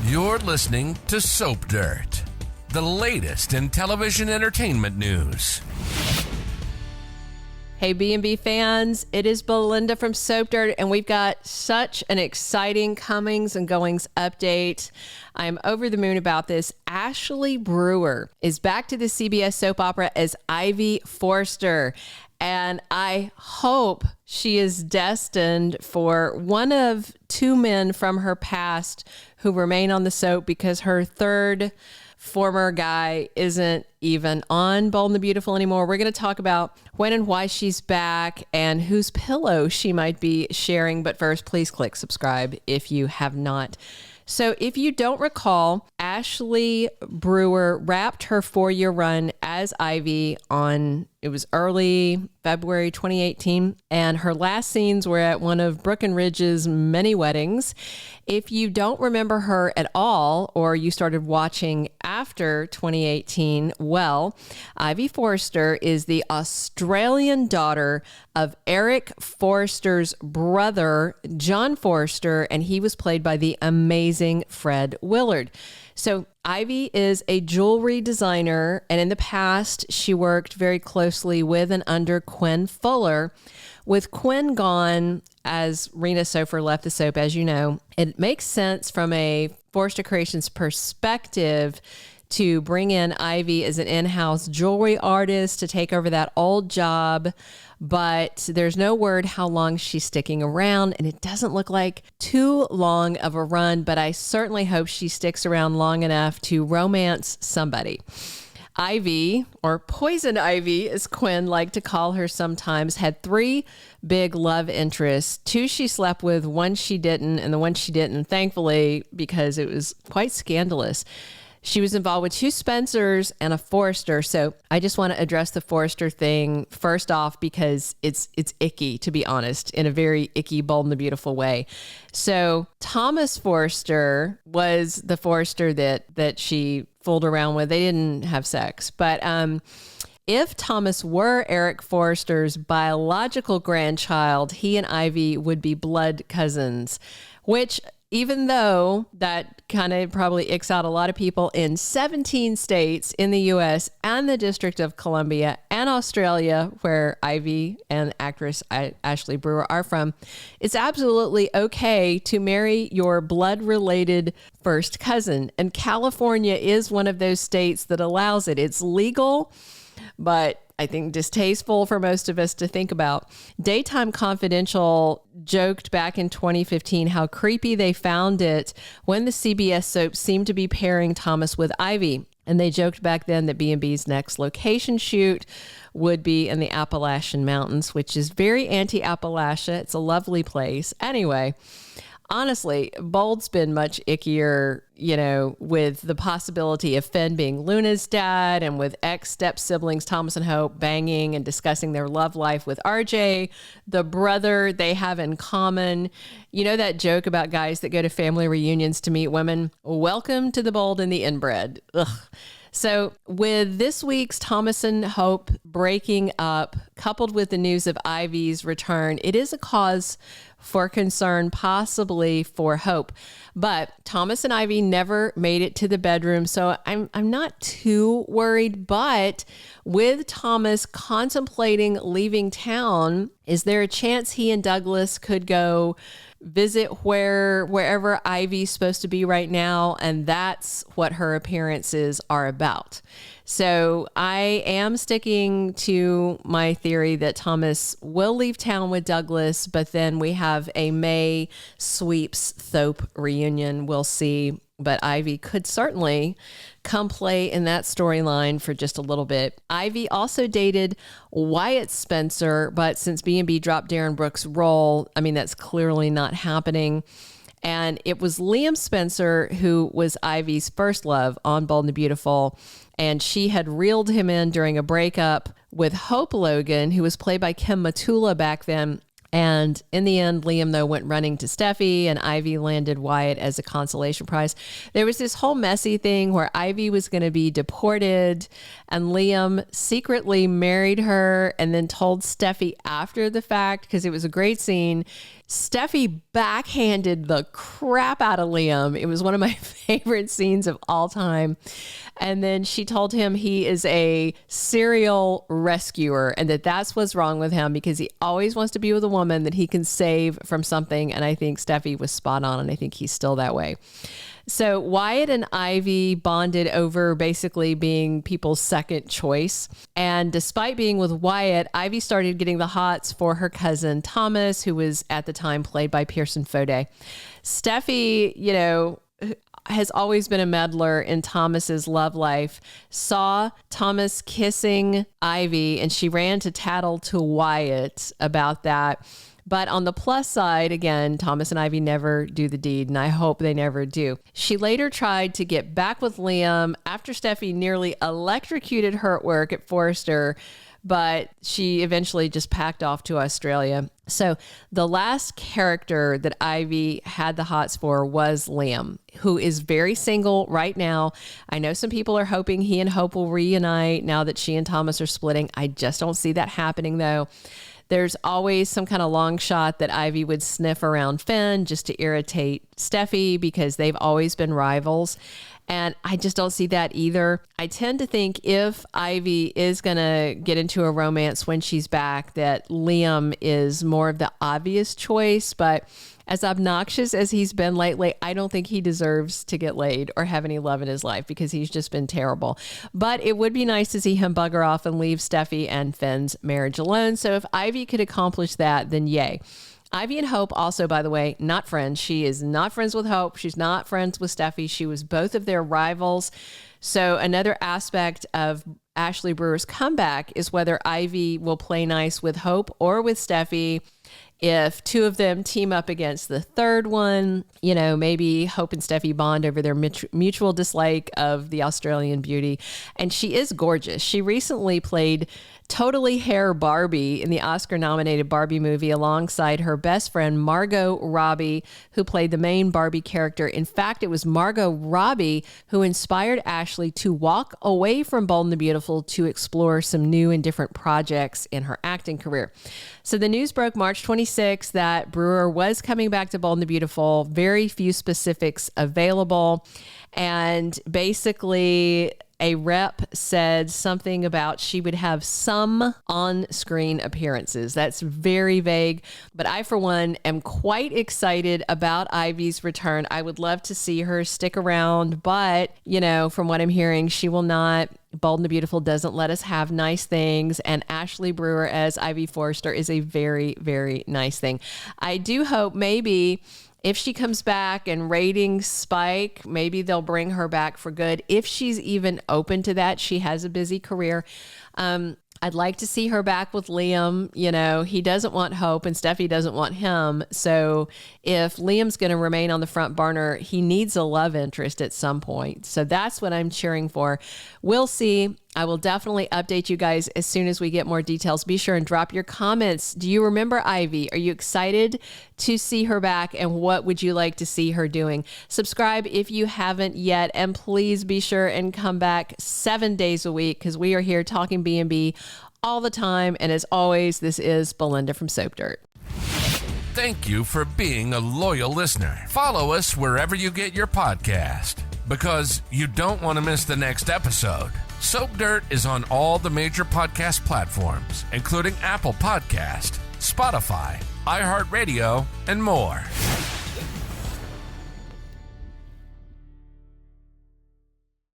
You're listening to Soap Dirt, the latest in television entertainment news. Hey, B&B fans, it is Belinda from Soap Dirt, and we've got such an exciting comings and goings update. I'm over the moon about this. Ashley Brewer is back to the CBS soap opera as Ivy Forrester, and I hope she is destined for one of two men from her past who remain on the soap, because her third former guy isn't even on Bold and the Beautiful anymore. We're going to talk about when and why she's back and whose pillow she might be sharing. But first, please click subscribe if you have not. So if you don't recall, Ashley Brewer wrapped her 4-year run as Ivy it was early February 2018, and her last scenes were at one of Breckenridge's many weddings. If you don't remember her at all, or you started watching after 2018, well, Ivy Forrester is the Australian daughter of Eric Forrester's brother, John Forrester, and he was played by the amazing Fred Willard. So Ivy is a jewelry designer, and in the past, she worked very closely with and under Quinn Fuller. With Quinn gone, as Rena Sofer left the soap, as you know, it makes sense from a Forrester Creations perspective to bring in Ivy as an in-house jewelry artist to take over that old job. But there's no word how long she's sticking around, and it doesn't look like too long of a run, but I certainly hope she sticks around long enough to romance somebody. Ivy, or Poison Ivy, as Quinn liked to call her sometimes, had 3 big love interests. 2 she slept with, 1 she didn't, and the one she didn't, thankfully, because it was quite scandalous. She was involved with 2 Spencers and a Forrester. So I just want to address the Forrester thing first off, because it's icky, to be honest, in a very icky, Bold and the Beautiful way. So Thomas Forrester was the Forrester that she fooled around with. They didn't have sex. But if Thomas were Eric Forrester's biological grandchild, he and Ivy would be blood cousins, which, even though that kind of probably icks out a lot of people in 17 states in the U.S. and the District of Columbia and Australia, where Ivy and actress Ashley Brewer are from, it's absolutely okay to marry your blood-related first cousin. And California is one of those states that allows it. It's legal, but I think distasteful for most of us to think about. Daytime Confidential joked back in 2015 how creepy they found it when the CBS soap seemed to be pairing Thomas with Ivy. And they joked back then that B&B's next location shoot would be in the Appalachian Mountains, which is very anti-Appalachia. It's a lovely place. Anyway, honestly, Bold's been much ickier, with the possibility of Finn being Luna's dad, and with ex-step-siblings Thomas and Hope banging and discussing their love life with RJ, the brother they have in common. You know that joke about guys that go to family reunions to meet women? Welcome to the Bold and the Inbred. Ugh. So with this week's Thomas and Hope breaking up, coupled with the news of Ivy's return, it is a cause for concern, possibly for hope. But Thomas and Ivy never made it to the bedroom, so I'm not too worried. But with Thomas contemplating leaving town, is there a chance he and Douglas could go visit wherever Ivy's supposed to be right now? And that's what her appearances are about. So I am sticking to my theory that Thomas will leave town with Douglas, but then we have a May sweeps Thope reunion. We'll see. But Ivy could certainly come play in that storyline for just a little bit. Ivy also dated Wyatt Spencer, but since B&B dropped Darren Brooks' role, that's clearly not happening. And it was Liam Spencer who was Ivy's first love on Bold and the Beautiful. And she had reeled him in during a breakup with Hope Logan, who was played by Kim Matula back then. And in the end, Liam, though, went running to Steffi, and Ivy landed Wyatt as a consolation prize. There was this whole messy thing where Ivy was going to be deported, and Liam secretly married her and then told Steffi after the fact, because it was a great scene. Steffi backhanded the crap out of Liam. It was one of my favorite scenes of all time. And then she told him he is a serial rescuer and that's what's wrong with him because he always wants to be with a woman that he can save from something. And I think Steffi was spot on, and I think he's still that way. So Wyatt and Ivy bonded over basically being people's second choice. And despite being with Wyatt, Ivy started getting the hots for her cousin Thomas, who was at the time played by Pearson Fode. Steffi, has always been a meddler in Thomas's love life, saw Thomas kissing Ivy, and she ran to tattle to Wyatt about that. But on the plus side, again, Thomas and Ivy never do the deed, and I hope they never do. She later tried to get back with Liam after Steffi nearly electrocuted her at work at Forrester, but she eventually just packed off to Australia. So the last character that Ivy had the hots for was Liam, who is very single right now. I know some people are hoping he and Hope will reunite now that she and Thomas are splitting. I just don't see that happening, though. There's always some kind of long shot that Ivy would sniff around Finn just to irritate Steffi because they've always been rivals. And I just don't see that either. I tend to think if Ivy is going to get into a romance when she's back, that Liam is more of the obvious choice. But as obnoxious as he's been lately, I don't think he deserves to get laid or have any love in his life because he's just been terrible. But it would be nice to see him bugger off and leave Steffi and Finn's marriage alone. So if Ivy could accomplish that, then yay. Ivy and Hope also, by the way, not friends. She is not friends with Hope. She's not friends with Steffi. She was both of their rivals. So another aspect of Ashley Brewer's comeback is whether Ivy will play nice with Hope or with Steffi. If two of them team up against the third one, maybe Hope and Steffi bond over their mutual dislike of the Australian beauty. And she is gorgeous. She recently played Totally Hair Barbie in the Oscar-nominated Barbie movie alongside her best friend Margot Robbie, who played the main Barbie character. In fact, it was Margot Robbie who inspired Ashley to walk away from Bold and the Beautiful to explore some new and different projects in her acting career. So the news broke March 26th that Brewer was coming back to Bold and the Beautiful. Very few specifics available. And basically, a rep said something about she would have some on-screen appearances. That's very vague, but I, for one, am quite excited about Ivy's return. I would love to see her stick around, but, from what I'm hearing, she will not. Bold and the Beautiful doesn't let us have nice things, and Ashley Brewer as Ivy Forrester is a very, very nice thing. I do hope maybe if she comes back and ratings spike, maybe they'll bring her back for good. If she's even open to that, she has a busy career. I'd like to see her back with Liam. He doesn't want Hope and Steffi doesn't want him. So if Liam's going to remain on the front burner, he needs a love interest at some point. So that's what I'm cheering for. We'll see. I will definitely update you guys as soon as we get more details. Be sure and drop your comments. Do you remember Ivy? Are you excited to see her back? And what would you like to see her doing? Subscribe if you haven't yet. And please be sure and come back 7 days a week because we are here talking B&B all the time. And as always, this is Belinda from Soap Dirt. Thank you for being a loyal listener. Follow us wherever you get your podcast because you don't want to miss the next episode. Soap Dirt is on all the major podcast platforms, including Apple Podcast, Spotify, iHeartRadio, and more.